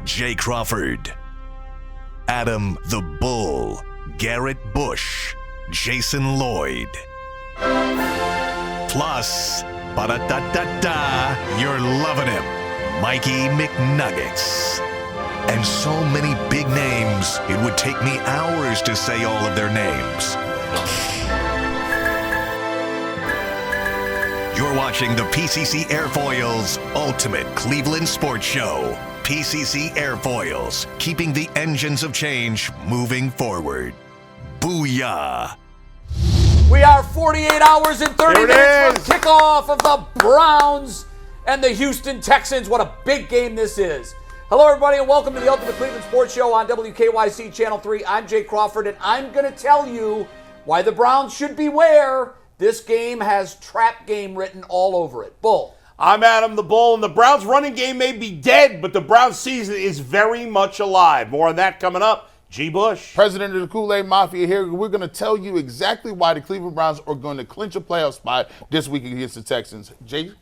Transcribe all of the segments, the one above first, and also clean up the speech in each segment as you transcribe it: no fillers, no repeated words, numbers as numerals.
Jay Crawford, Adam the Bull, Garrett Bush, Jason Lloyd. Plus, ba-da-da-da-da, you're loving him, Mikey McNuggets. And so many big names, it would take me hours to say all of their names. You're watching the PCC Airfoils Ultimate Cleveland Sports Show. PCC Airfoils, keeping the engines of change moving forward. Booyah! We are 48 hours and 30 minutes from kickoff of the Browns and the Houston Texans. What a big game this is. Hello, everybody, and welcome to the Ultimate Cleveland Sports Show on WKYC Channel 3. I'm Jay Crawford, and I'm going to tell you why the Browns should beware. This game has trap game written all over it. Bull. I'm Adam the Bull, and the Browns' running game may be dead, but the Browns' season is very much alive. More on that coming up. G. Bush. President of the Kool-Aid Mafia here. We're going to tell you exactly why the Cleveland Browns are going to clinch a playoff spot this week against the Texans. Jay?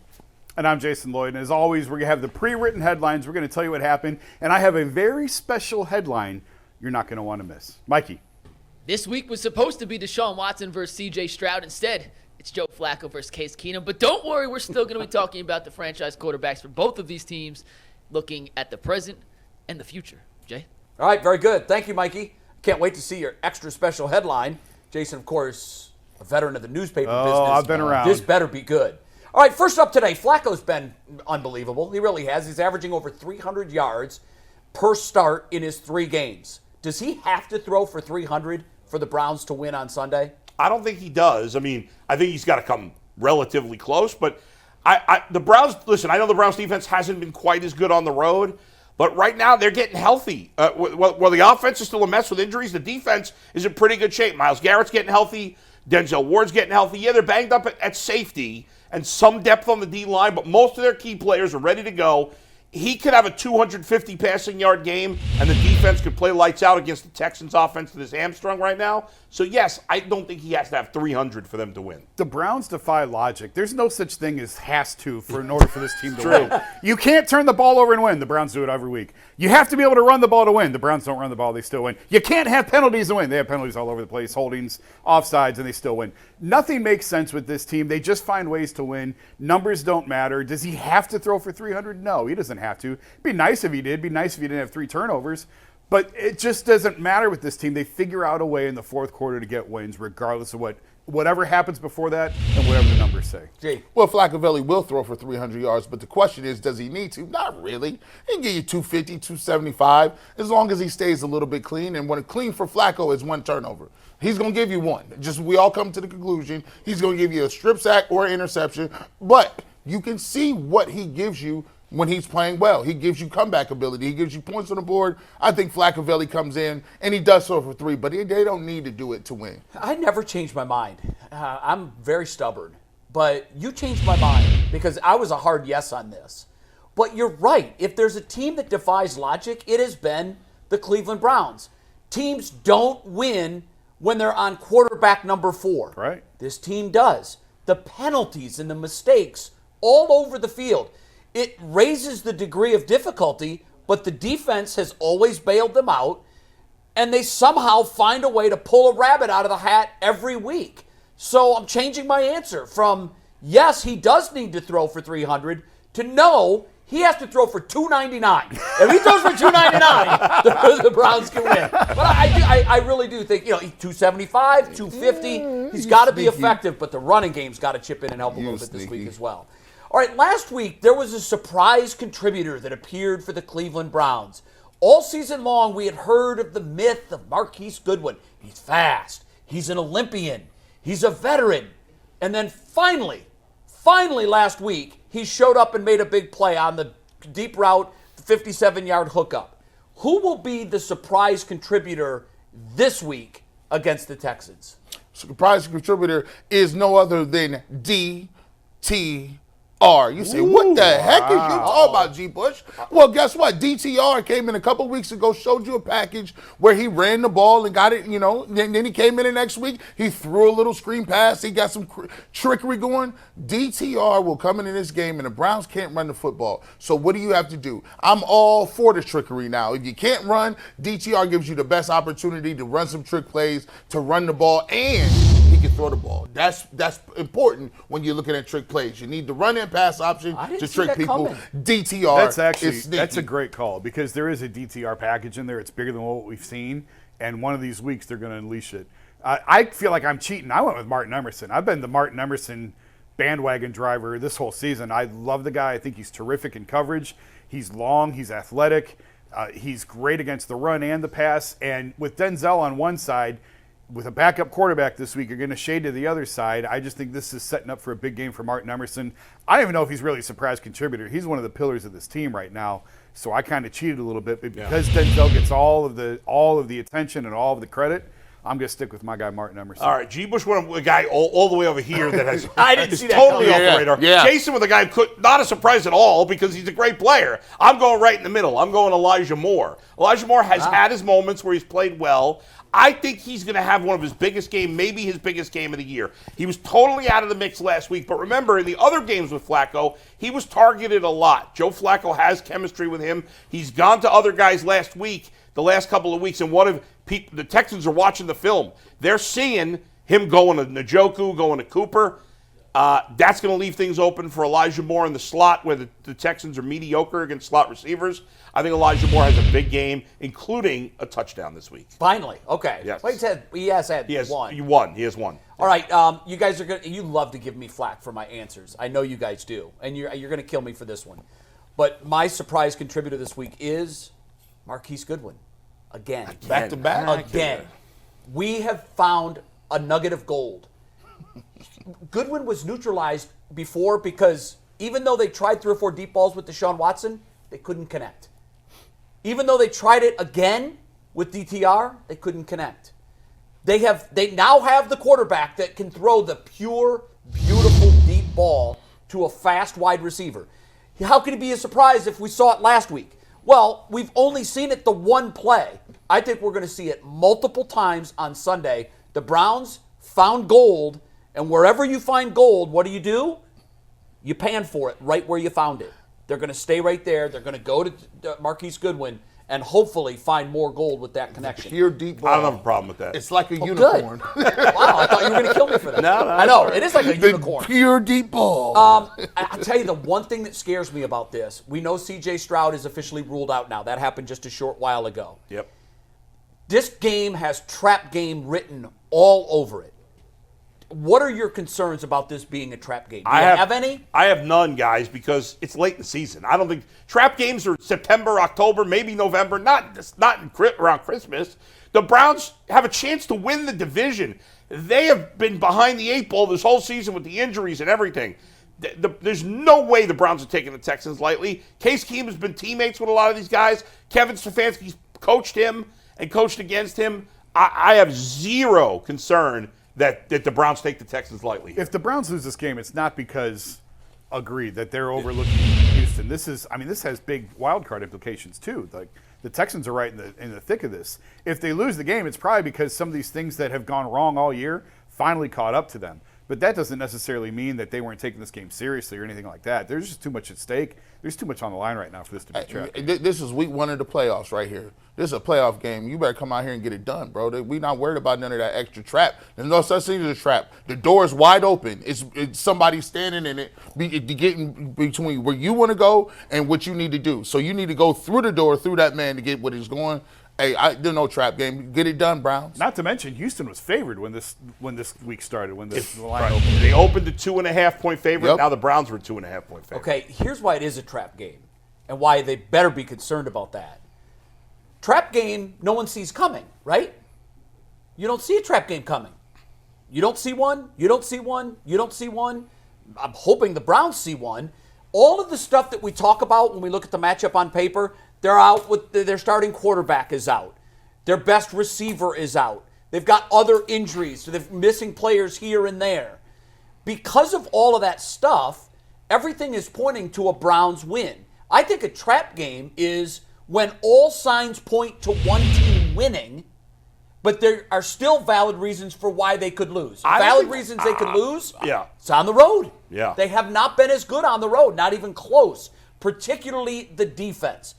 And I'm Jason Lloyd. And as always, we're going to have the pre-written headlines. We're going to tell you what happened. And I have a very special headline you're not going to want to miss. Mikey. This week was supposed to be Deshaun Watson versus CJ Stroud. Instead, it's Joe Flacco versus Case Keenum. But don't worry, we're still going to be talking about the franchise quarterbacks for both of these teams, looking at the present and the future. Jay? All right, very good. Thank you, Mikey. Can't wait to see your extra special headline. Jason, of course, a veteran of the newspaper business. I've been around. This better be good. All right, first up today, Flacco's been unbelievable. He really has. He's averaging over 300 yards per start in his 3 games. Does he have to throw for 300 for the Browns to win on Sunday? I don't think he does. I mean, I think he's got to come relatively close. But the Browns, listen, I know the Browns defense hasn't been quite as good on the road, but right now they're getting healthy. While the offense is still a mess with injuries, the defense is in pretty good shape. Myles Garrett's getting healthy. Denzel Ward's getting healthy. Yeah, they're banged up at safety and some depth on the D-line, but most of their key players are ready to go. He could have a 250 passing yard game, and the defense could play lights out against the Texans' offense that is hamstrung right now. So, yes, I don't think he has to have 300 for them to win. The Browns defy logic. There's no such thing as has to in order for this team to win. You can't turn the ball over and win. The Browns do it every week. You have to be able to run the ball to win. The Browns don't run the ball. They still win. You can't have penalties to win. They have penalties all over the place, holdings, offsides, and they still win. Nothing makes sense with this team. They just find ways to win. Numbers don't matter. Does he have to throw for 300? No, he doesn't have to. It'd be nice if he did. It'd be nice if he didn't have 3 turnovers. But it just doesn't matter with this team. They figure out a way in the fourth quarter to get wins, regardless of whatever happens before that and whatever the numbers say. Gee. Well, Flacco will throw for 300 yards, but the question is, does he need to? Not really. He can give you 250, 275, as long as he stays a little bit clean. And when a clean for Flacco is 1 turnover. He's going to give you 1. Just we all come to the conclusion he's going to give you a strip sack or an interception. But you can see what he gives you when he's playing well. He gives you comeback ability. He gives you points on the board. I think Flacco comes in, and he does so for 3, but they don't need to do it to win. I never changed my mind. I'm very stubborn. But you changed my mind because I was a hard yes on this. But you're right. If there's a team that defies logic, it has been the Cleveland Browns. Teams don't win when they're on quarterback number 4. Right. This team does. The penalties and the mistakes all over the field. It raises the degree of difficulty, but the defense has always bailed them out, and they somehow find a way to pull a rabbit out of the hat every week. So I'm changing my answer from yes, he does need to throw for 300 to no, he has to throw for 299. If he throws for 299, the Browns can win. But I really do think, 275, 250, he's got to be effective, but the running game's got to chip in and help a little bit this week as well. All right, last week there was a surprise contributor that appeared for the Cleveland Browns. All season long we had heard of the myth of Marquise Goodwin. He's fast. He's an Olympian. He's a veteran. And then finally last week, he showed up and made a big play on the deep route, 57-yard hookup. Who will be the surprise contributor this week against the Texans? Surprise contributor is no other than D.T. DTR. You say, what the heck is you talking about, G. Bush? Well, guess what? DTR came in a couple weeks ago, showed you a package where he ran the ball and got it, then he came in the next week. He threw a little screen pass. He got some trickery going. DTR will come into this game, and the Browns can't run the football. So what do you have to do? I'm all for the trickery now. If you can't run, DTR gives you the best opportunity to run some trick plays, to run the ball, and he can throw the ball. That's important when you're looking at trick plays. You need the run and pass option to trick people. Coming. DTR that's a great call because there is a DTR package in there. It's bigger than what we've seen, and one of these weeks they're going to unleash it. I feel like I'm cheating. I went with Martin Emerson. I've been the Martin Emerson bandwagon driver this whole season. I love the guy. I think he's terrific in coverage. He's long. He's athletic. He's great against the run and the pass. And with Denzel on one side, with a backup quarterback this week, you're going to shade to the other side. I just think this is setting up for a big game for Martin Emerson. I don't even know if he's really a surprise contributor. He's one of the pillars of this team right now. So I kind of cheated a little bit, but because Denzel gets all of the attention and all of the credit, I'm going to stick with my guy, Martin Emerson. All right, G. Bush went with a guy all the way over here that has I didn't see that totally coming. off the radar. Yeah. Jason with a guy who not a surprise at all because he's a great player. I'm going right in the middle. I'm going Elijah Moore. Elijah Moore has had his moments where he's played well. I think he's going to have one of his biggest games, maybe his biggest game of the year. He was totally out of the mix last week, but remember, in the other games with Flacco, he was targeted a lot. Joe Flacco has chemistry with him. He's gone to other guys last week, the last couple of weeks, and the Texans are watching the film. They're seeing him going to Njoku, going to Cooper. That's going to leave things open for Elijah Moore in the slot where the Texans are mediocre against slot receivers. I think Elijah Moore has a big game, including a touchdown this week. Finally. Okay. Yes. Well, he has had one. He has one. All right. You guys are you love to give me flack for my answers. I know you guys do. And you're going to kill me for this one. But my surprise contributor this week is Marquise Goodwin. Again. Back to back. Again. We have found a nugget of gold. Goodwin was neutralized before because even though they tried 3 or 4 deep balls with Deshaun Watson, they couldn't connect. Even though they tried it again with DTR, they couldn't connect. They now have the quarterback that can throw the pure, beautiful deep ball to a fast wide receiver. How could it be a surprise if we saw it last week? Well, we've only seen it the one play. I think we're going to see it multiple times on Sunday. The Browns found gold, and wherever you find gold, what do? You pan for it right where you found it. They're going to stay right there. They're going to go to Marquise Goodwin and hopefully find more gold with that connection. Pure deep ball. I don't have a problem with that. It's like a unicorn. Good. Wow, I thought you were going to kill me for that. No, I know. It is like a unicorn. Pure deep ball. I'll tell you the one thing that scares me about this. We know CJ Stroud is officially ruled out now. That happened just a short while ago. Yep. This game has trap game written all over it. What are your concerns about this being a trap game? Do you have any? I have none, guys, because it's late in the season. I don't think trap games are September, October, maybe November, not around Christmas. The Browns have a chance to win the division. They have been behind the 8 ball this whole season with the injuries and everything. There's no way the Browns are taking the Texans lightly. Case Keenum has been teammates with a lot of these guys. Kevin Stefanski coached him and coached against him. I have zero concern that the Browns take the Texans lightly. If the Browns lose this game, it's not because, agreed, that they're overlooking Houston. This has big wild card implications too. Like the Texans are right in the thick of this. If they lose the game, it's probably because some of these things that have gone wrong all year finally caught up to them. But that doesn't necessarily mean that they weren't taking this game seriously or anything like that. There's just too much at stake. There's too much on the line right now for this to be a trap. This is week 1 of the playoffs right here. This is a playoff game. You better come out here and get it done, bro. We're not worried about none of that extra trap. There's no such thing as a trap. The door is wide open. It's somebody standing in it, getting between where you want to go and what you need to do. So you need to go through the door, through that man to get what he's going. Hey, there's no trap game. Get it done, Browns. Not to mention, Houston was favored when this week started, when the line opened. They opened a 2.5-point favorite. Yep. Now the Browns were a 2.5-point favorite. Okay, here's why it is a trap game and why they better be concerned about that. Trap game, no one sees coming, right? You don't see a trap game coming. You don't see one. You don't see one. You don't see one. I'm hoping the Browns see one. All of the stuff that we talk about when we look at the matchup on paper, they're out with their starting quarterback is out. Their best receiver is out. They've got other injuries. So they're missing players here and there. Because of all of that stuff, everything is pointing to a Browns win. I think a trap game is when all signs point to one team winning, but there are still valid reasons for why they could lose. Valid reasons they could lose? Yeah. It's on the road. Yeah. They have not been as good on the road, not even close, particularly the defense.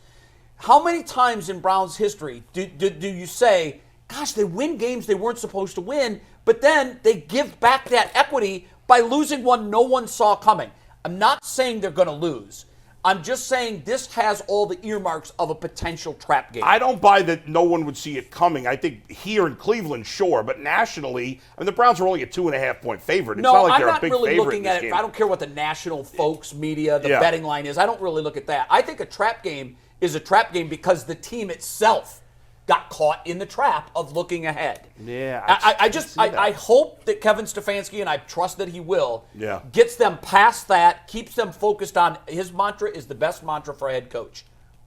How many times in Browns history do you say, gosh, they win games they weren't supposed to win, but then they give back that equity by losing one no one saw coming? I'm not saying they're going to lose. I'm just saying this has all the earmarks of a potential trap game. I don't buy that no one would see it coming. I think here in Cleveland, sure, but nationally, I mean, the Browns are only a 2.5-point favorite. It's not like I'm they're not a big really favorite looking in this at it. game. I don't care what the national folks, media, the Yeah. betting line is. I don't really look at that. I think a trap game is a trap game because the team itself got caught in the trap of looking ahead. Yeah, I hope that Kevin Stefanski, and I trust that he will, Yeah. gets them past that, keeps them focused on, his mantra is the best mantra for a head coach.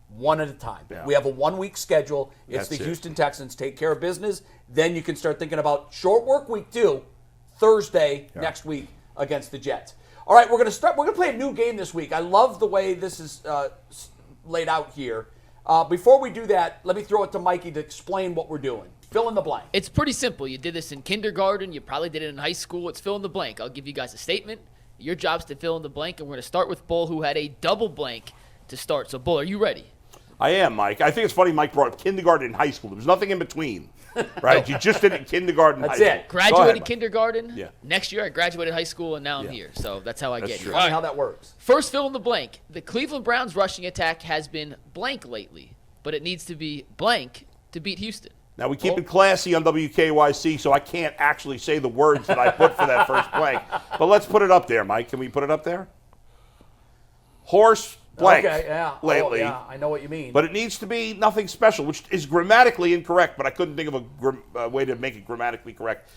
One at a time. Yeah. We have a 1-week schedule. It's That's the it. Houston Texans. Take care of business. Then you can start thinking about short work week 2, Thursday next week against the Jets. All right, we're going to play a new game this week. I love the way this is laid out here. Before we do that, let me throw it to Mikey to explain what we're doing. Fill in the blank. It's pretty simple. You did this in kindergarten. You probably did it in high school. It's fill in the blank. I'll give you guys a statement. Your job's to fill in the blank, and we're going to start with Bull, who had a double blank to start. So, Bull, are you ready? I am, Mike. I think it's funny Mike brought up kindergarten and high school. There was nothing in between, right? You just did it in kindergarten and That's high it. school. Go Graduated ahead, kindergarten. Yeah. Next year, I graduated high school, and now I'm here. So that's how I get true. here. Tell me how that works. First fill in the blank. The Cleveland Browns rushing attack has been blank lately, but it needs to be blank to beat Houston. Now, we keep it classy on WKYC, so I can't actually say the words that I put for that first blank. But let's put it up there, Mike. Can we put it up there? Horse blank. Okay, yeah. Lately. Oh, yeah, I know what you mean. But it needs to be nothing special, which is grammatically incorrect, but I couldn't think of a way to make it grammatically correct.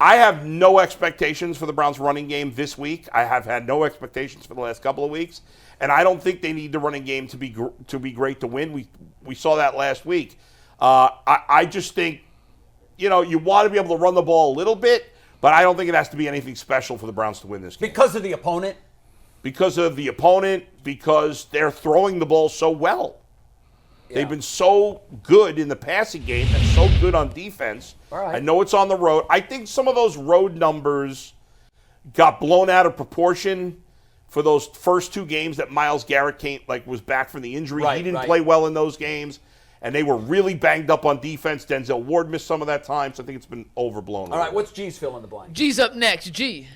I have no expectations for the Browns running game this week. I have had no expectations for the last couple of weeks, and I don't think they need the running game to be great to win. We saw that last week. I just think, you want to be able to run the ball a little bit, but I don't think it has to be anything special for the Browns to win this game. Because of the opponent? Because of the opponent, because they're throwing the ball so well. Yeah. They've been so good in the passing game and so good on defense. All right. I know it's on the road. I think some of those road numbers got blown out of proportion for those first 2 games that Myles Garrett was back from the injury. Right, he didn't right. play well in those games, and they were really banged up on defense. Denzel Ward missed some of that time, so I think it's been overblown. All right, what's G's fill in the blank? G's up next. G.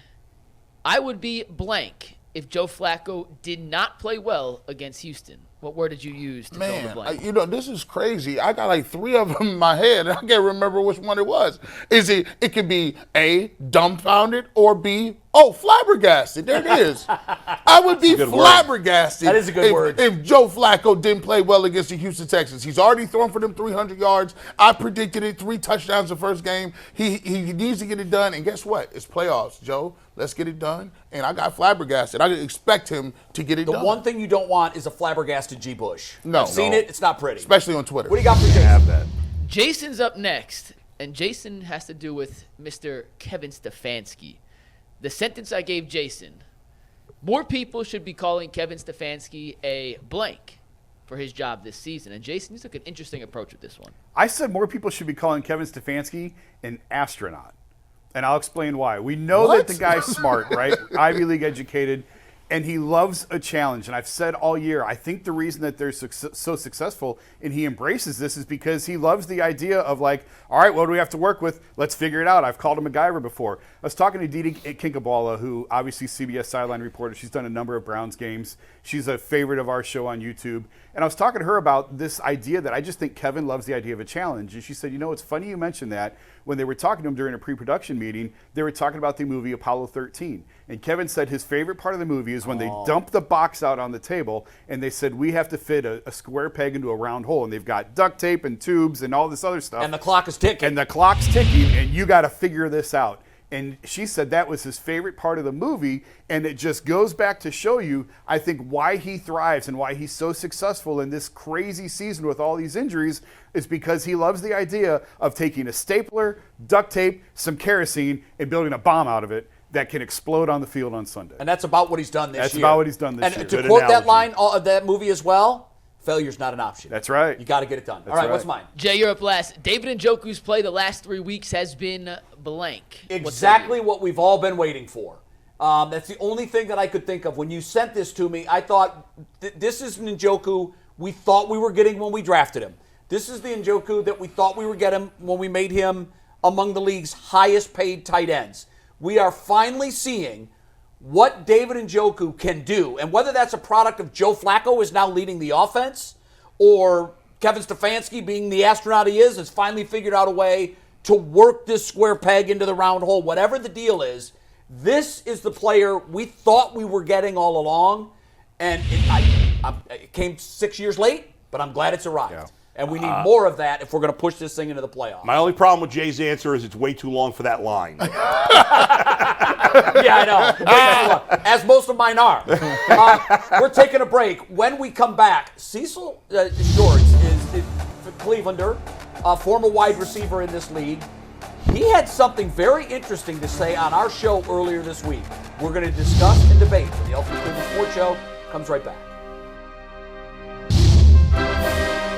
I would be blank if Joe Flacco did not play well against Houston. What word did you use to fill in the blank? This is crazy. I got like 3 of them in my head, and I can't remember which one it was. It could be A, dumbfounded, or B, flabbergasted. There it is. I would be flabbergasted. That is a good word. If Joe Flacco didn't play well against the Houston Texans. He's already thrown for them 300 yards. I predicted it, 3 touchdowns the first game. He needs to get it done, and guess what? It's playoffs, Joe. Let's get it done. And I got flabbergasted. I expect him to get it done. The one thing you don't want is a flabbergasted G. Bush. No. I've seen it. It's not pretty. Especially on Twitter. What do you got for Jason? Have that. Jason's up next, and Jason has to do with Mr. Kevin Stefanski. The sentence I gave Jason: more people should be calling Kevin Stefanski a blank for his job this season. And Jason, you took an interesting approach with this one. I said more people should be calling Kevin Stefanski an astronaut. And I'll explain why. We know that the guy's smart, right? Ivy League educated, and he loves a challenge. And I've said all year, I think the reason that they're so successful and he embraces this is because he loves the idea of like, all right, what do we have to work with? Let's figure it out. I've called him MacGyver before. I was talking to Didi Kinkabala, who obviously CBS sideline reporter. She's done a number of Browns games. She's a favorite of our show on YouTube. And I was talking to her about this idea that I just think Kevin loves the idea of a challenge. And she said, it's funny you mentioned that. When they were talking to him during a pre-production meeting, they were talking about the movie Apollo 13. And Kevin said his favorite part of the movie is when they dump the box out on the table and they said, we have to fit a square peg into a round hole. And they've got duct tape and tubes and all this other stuff. And the clock is ticking. And the clock's ticking, and you got to figure this out. And she said that was his favorite part of the movie, and it just goes back to show you, I think, why he thrives and why he's so successful in this crazy season with all these injuries is because he loves the idea of taking a stapler, duct tape, some kerosene, and building a bomb out of it. that can explode on the field on Sunday. And that's about what he's done this year. That's about what he's done this year. And to Good quote that analogy. line of that movie as well, failure's not an option. That's right. You got to get it done. All right, what's mine? Jay, you're up last. David Njoku's play the last 3 weeks has been blank. Exactly what we've all been waiting for. That's the only thing that I could think of. When you sent this to me, I thought, this is Njoku we thought we were getting when we drafted him. This is the Njoku that we thought we were getting when we made him among the league's highest paid tight ends. We are finally seeing what David Njoku can do. And whether that's a product of Joe Flacco is now leading the offense, or Kevin Stefanski, being the astronaut he is, has finally figured out a way to work this square peg into the round hole. Whatever the deal is, this is the player we thought we were getting all along. And it came 6 years late, but I'm glad it's arrived. Yeah. And we need more of that if we're going to push this thing into the playoffs. My only problem with Jay's answer is it's way too long for that line. Yeah, I know. Way too long, as most of mine are. We're taking a break. When we come back, Cecil Shorts is a Clevelander, a former wide receiver in this league. He had something very interesting to say on our show earlier this week. We're going to discuss and debate. The Ultimate Cleveland Sports Show comes right back.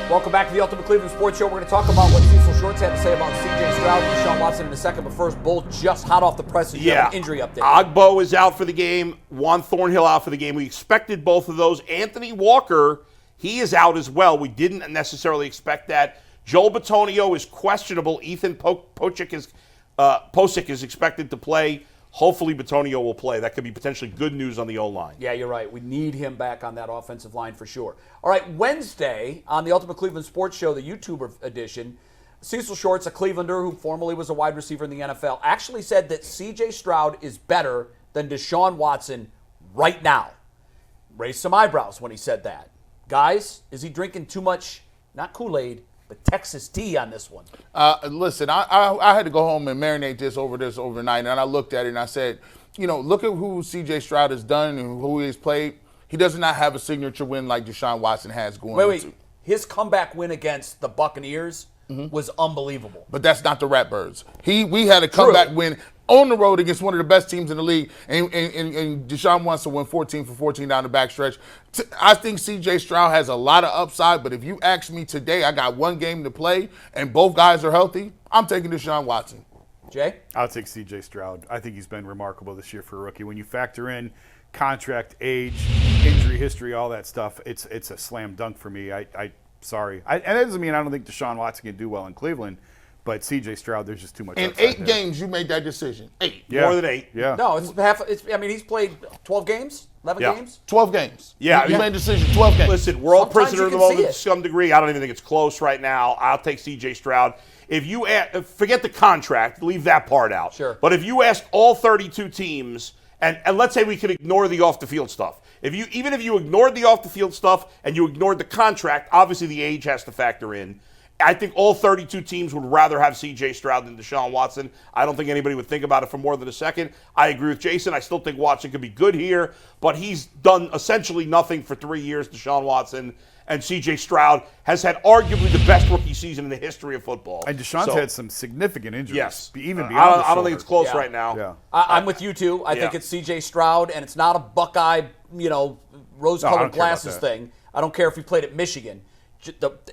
Welcome back to the Ultimate Cleveland Sports Show. We're going to talk about what Cecil Shorts had to say about CJ Stroud and Deshaun Watson in a second. But first, both just hot off the presses. You have an injury update. Ogbo is out for the game. Juan Thornhill out for the game. We expected both of those. Anthony Walker, he is out as well. We didn't necessarily expect that. Joel Bitonio is questionable. Ethan Pocic is expected to play. Hopefully Bitonio will play. That could be potentially good news on the O-line. Yeah, you're right. We need him back on that offensive line for sure. All right, Wednesday on the Ultimate Cleveland Sports Show, the YouTuber edition, Cecil Shorts, a Clevelander who formerly was a wide receiver in the NFL, actually said that CJ Stroud is better than Deshaun Watson right now. Raised some eyebrows when he said that. Guys, is he drinking too much, not Kool-Aid, but Texas tea on this one? Listen, I had to go home and marinate this overnight, and I looked at it and I said, look at who C.J. Stroud has done and who he's played. He does not have a signature win like Deshaun Watson has going. Wait. His comeback win against the Buccaneers was unbelievable. But that's not the Ratbirds. We had a comeback win on the road against one of the best teams in the league, and Deshaun Watson went 14 for 14 down the backstretch. I think C.J. Stroud has a lot of upside, but if you ask me today, I got one game to play, and both guys are healthy, I'm taking Deshaun Watson. Jay? I'll take C.J. Stroud. I think he's been remarkable this year for a rookie. When you factor in contract, age, injury history, all that stuff, it's a slam dunk for me. Sorry. And that doesn't mean I don't think Deshaun Watson can do well in Cleveland, but C.J. Stroud, there's just too much In upside 8 there. games, you made that decision. 8. Yeah. More than 8. Yeah. No, it's half. He's played 12 games, 11 Yeah. games. 12 games. Yeah, You yeah. made a decision, 12 games. Listen, we're all Sometimes prisoner of you the can see moment it. to some degree. I don't even think it's close right now. I'll take C.J. Stroud. If you forget the contract, leave that part out. Sure. But if you ask all 32 teams, and let's say we could ignore the off-the-field stuff. Even if you ignored the off-the-field stuff and you ignored the contract, obviously the age has to factor in. I think all 32 teams would rather have C.J. Stroud than Deshaun Watson. I don't think anybody would think about it for more than a second. I agree with Jason. I still think Watson could be good here, but he's done essentially nothing for 3 years, Deshaun Watson. And C.J. Stroud has had arguably the best rookie season in the history of football. And Deshaun's had some significant injuries. Yes. Even beyond I don't think it's close Yeah. right now. Yeah. I'm with you too. I think it's C.J. Stroud, and it's not a Buckeye, rose-colored care about glasses that. thing. I don't care if he played at Michigan.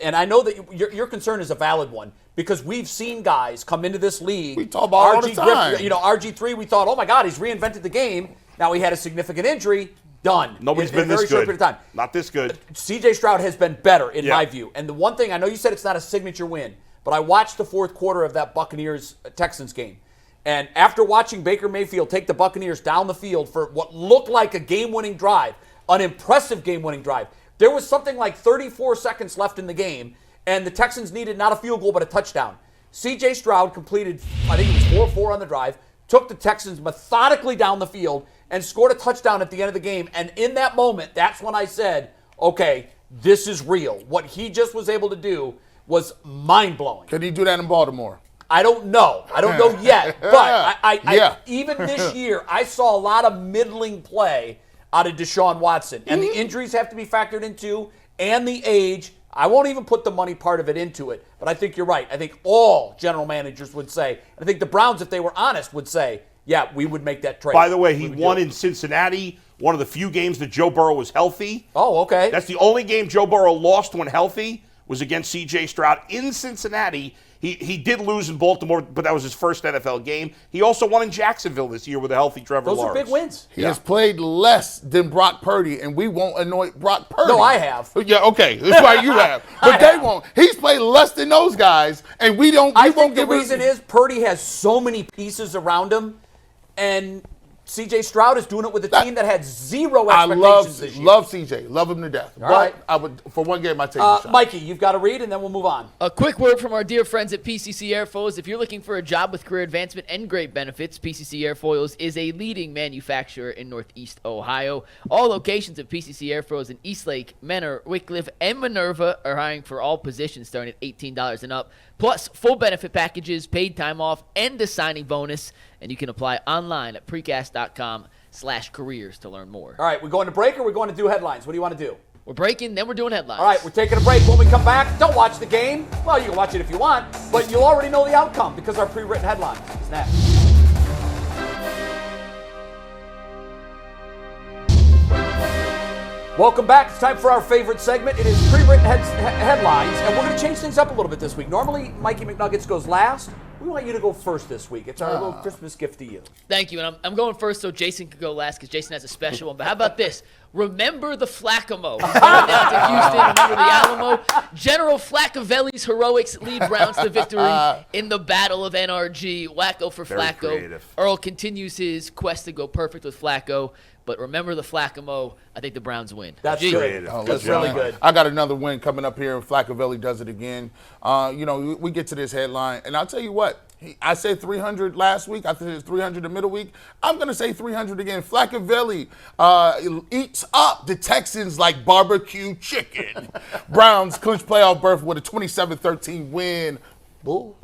And I know that your concern is a valid one because we've seen guys come into this league. We talk about it all the time. RG3, we thought, oh my God, he's reinvented the game. Now he had a significant injury. Done. Nobody's in a been very this short good. period of time. Not this good. CJ Stroud has been better in Yeah. my view. And the one thing, I know you said it's not a signature win, but I watched the fourth quarter of that Buccaneers-Texans game. And after watching Baker Mayfield take the Buccaneers down the field for what looked like a game-winning drive, an impressive game-winning drive, there was something like 34 seconds left in the game, and the Texans needed not a field goal but a touchdown. CJ Stroud completed, I think it was 4-4 on the drive, took the Texans methodically down the field, and scored a touchdown at the end of the game. And in that moment, that's when I said, okay, this is real. What he just was able to do was mind-blowing. Could he do that in Baltimore? I don't know. I don't know yet. But Yeah. even this year, I saw a lot of middling play out of Deshaun Watson. And the injuries have to be factored into, and the age. I won't even put the money part of it into it, but I think you're right. I think all general managers would say, and I think the Browns, if they were honest, would say, yeah, we would make that trade. By the way, he We would won do it. in Cincinnati, one of the few games that Joe Burrow was healthy. Oh, okay. That's the only game Joe Burrow lost when healthy was against CJ Stroud in Cincinnati. He did lose in Baltimore, but that was his first NFL game. He also won in Jacksonville this year with a healthy Trevor Those Lawrence. are big wins. He has played less than Brock Purdy, and we won't anoint Brock Purdy. No, I have. Yeah, okay. That's why you have. But they won't. He's played less than those guys, and we don't. I we won't think the give him- reason is Purdy has so many pieces around him, and CJ Stroud is doing it with a team that had zero I expectations this year. love CJ. Love him to death. But right. I would, for one game, I take the shot. Mikey, you've got to read, and then we'll move on. A quick word from our dear friends at PCC Airfoils. If you're looking for a job with career advancement and great benefits, PCC Airfoils is a leading manufacturer in Northeast Ohio. All locations of PCC Airfoils in Eastlake, Menor, Wickliffe, and Minerva are hiring for all positions starting at $18 and up, plus full benefit packages, paid time off, and a signing bonus. And you can apply online at precast.com/careers to learn more. All right, we're going to break or we're going to do headlines? What do you want to do? We're breaking, then we're doing headlines. All right, we're taking a break. When we come back, don't watch the game. Well, you can watch it if you want, but you'll already know the outcome because our pre-written headlines is next. Welcome back. It's time for our favorite segment. It is pre-written headlines, and we're going to change things up a little bit this week. Normally, Mikey McNuggets goes last. We want you to go first this week. It's our little Christmas gift to you. Thank you, and I'm going first so Jason could go last because Jason has a special one. But how about this? Remember the Flacco. He's going down to Houston. Remember the Alamo. General Flaccovelli's heroics lead Browns to victory in the Battle of NRG. Wacko for Very Flacco. creative. Earl continues his quest to go perfect with Flacco. But remember the Flacco. I think the Browns win. That's Gee. good. Oh, That's listen, really good. I got another win coming up here, and Flaccovelli does it again. We get to this headline, and I'll tell you what. I said 300 last week. I think it's 300 the middle week. I'm going to say 300 again. Flaccovelli eats up the Texans like barbecue chicken. Browns clinch playoff berth with a 27-13 win. Bull.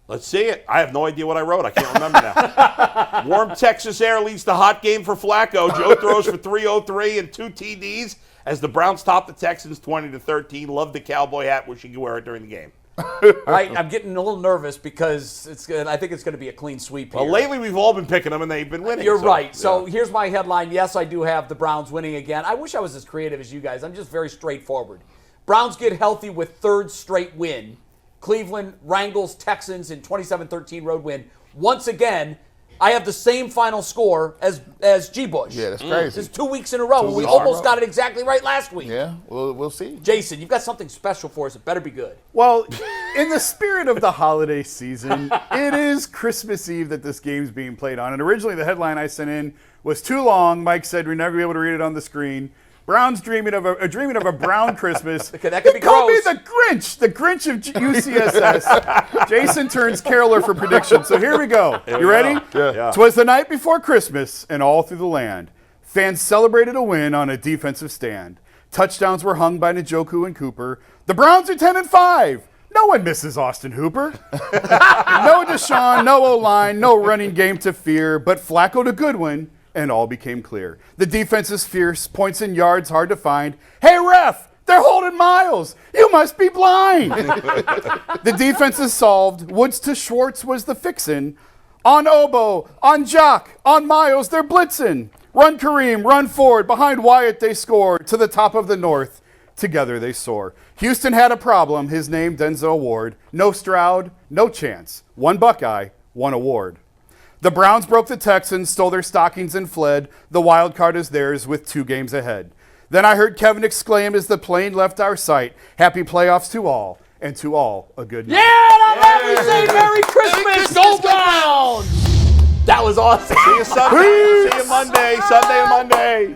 Let's see it. I have no idea what I wrote. I can't remember now. Warm Texas air leads to hot game for Flacco. Joe throws for 303 and 2 TDs as the Browns top the Texans 20-13. Love the cowboy hat. Wish you could wear it during the game. All right, I'm getting a little nervous because I think it's going to be a clean sweep here. Well, lately we've all been picking them and they've been winning. You're right. So yeah. here's my headline. Yes, I do have the Browns winning again. I wish I was as creative as you guys. I'm just very straightforward. Browns get healthy with third straight win. Cleveland wrangles Texans in 27-13 road win. Once again, I have the same final score as G. Bush. Yeah, that's crazy. This is 2 weeks in a row. We weeks in a almost row. got it exactly right last week. Yeah, we'll see. Jason, you've got something special for us. It better be good. Well, in the spirit of the holiday season, it is Christmas Eve that this game's being played on. And originally the headline I sent in was too long. Mike said we'd never be able to read it on the screen. Browns dreaming of a brown Christmas. Okay, that could be They call me gross. the Grinch of UCSS. Jason turns caroler for predictions. So here we go. You ready? Yeah. 'Twas the night before Christmas, and all through the land, fans celebrated a win on a defensive stand. Touchdowns were hung by Njoku and Cooper. The Browns are 10-5. No one misses Austin Hooper. No Deshaun, no O-line, no running game to fear, but Flacco to Goodwin, and all became clear. The defense is fierce, points and yards hard to find. Hey, ref, they're holding Miles. You must be blind. The defense is solved. Woods to Schwartz was the fixin'. On Oboe, on Jock, on Miles, they're blitzing. Run Kareem, run forward. Behind Wyatt, they score. To the top of the north, together they soar. Houston had a problem. His name, Denzel Ward. No Stroud, no chance. One Buckeye, one award. The Browns broke the Texans, stole their stockings and fled. The wild card is theirs with 2 games ahead. Then I heard Kevin exclaim as the plane left our sight, happy playoffs to all, and to all a good night. Yeah, and I'm glad we say Merry Christmas. Go Browns! That was awesome. See you Sunday. See you Monday. Sunday and Monday.